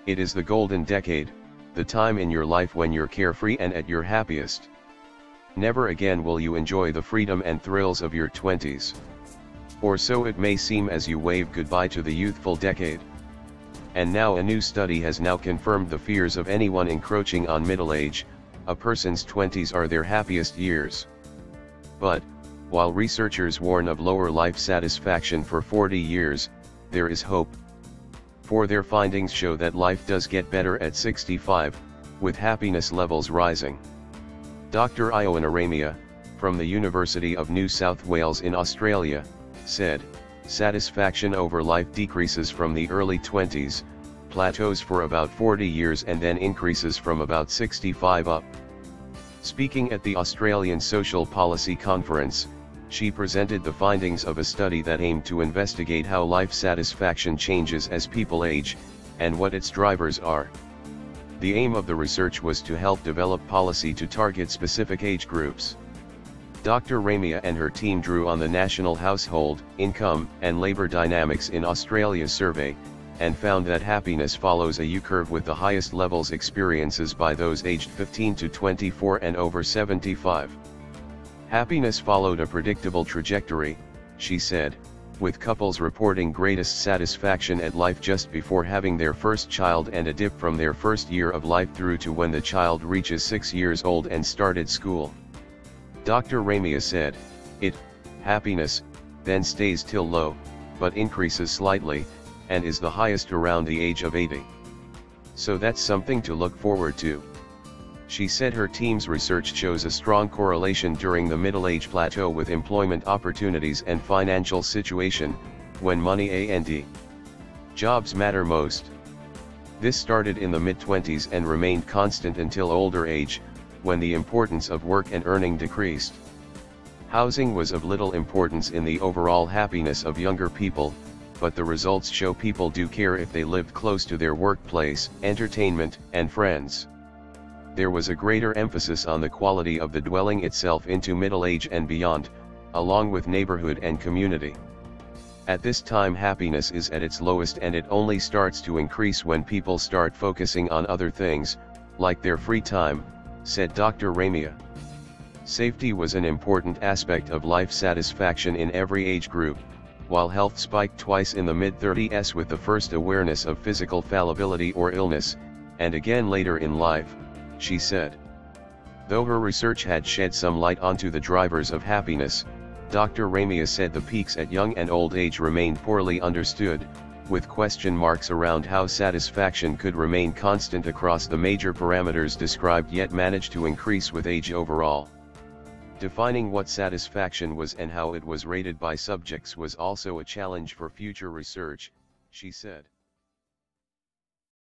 It is the golden decade, the time in your life when you're carefree and at your happiest. Never again will you enjoy the freedom and thrills of your 20s. Or so it may seem as you wave goodbye to the youthful decade. And now a new study has now confirmed the fears of anyone encroaching on middle age. A person's 20s are their happiest years. But, while researchers warn of lower life satisfaction for 40 years, there is hope. For their findings show that life does get better at 65, with happiness levels rising. Dr. Ioana Ramia, from the University of New South Wales in Australia, said, satisfaction over life decreases from the early 20s, plateaus for about 40 years and then increases from about 65 up. Speaking at the Australian Social Policy Conference, she presented the findings of a study that aimed to investigate how life satisfaction changes as people age, and what its drivers are. The aim of the research was to help develop policy to target specific age groups. Dr. Ramia and her team drew on the National Household, Income, and Labour Dynamics in Australia survey, and found that happiness follows a U-curve with the highest levels experiences by those aged 15 to 24 and over 75. Happiness followed a predictable trajectory, she said, with couples reporting greatest satisfaction at life just before having their first child and a dip from their first year of life through to when the child reaches 6 years old and started school. Dr. Ramia said, happiness, then stays till low, but increases slightly, and is the highest around the age of 80. So that's something to look forward to. She said her team's research shows a strong correlation during the middle age plateau with employment opportunities and financial situation, when money and jobs matter most. This started in the mid-20s and remained constant until older age, when the importance of work and earning decreased. Housing was of little importance in the overall happiness of younger people, but the results show people do care if they lived close to their workplace, entertainment, and friends. There was a greater emphasis on the quality of the dwelling itself into middle age and beyond, along with neighborhood and community. At this time happiness is at its lowest, and it only starts to increase when people start focusing on other things, like their free time, said Dr. Ramia. Safety was an important aspect of life satisfaction in every age group, while health spiked twice in the mid-30s with the first awareness of physical fallibility or illness, and again later in life, she said. Though her research had shed some light onto the drivers of happiness, Dr. Ramia said the peaks at young and old age remained poorly understood, with question marks around how satisfaction could remain constant across the major parameters described yet manage to increase with age overall. Defining what satisfaction was and how it was rated by subjects was also a challenge for future research, she said.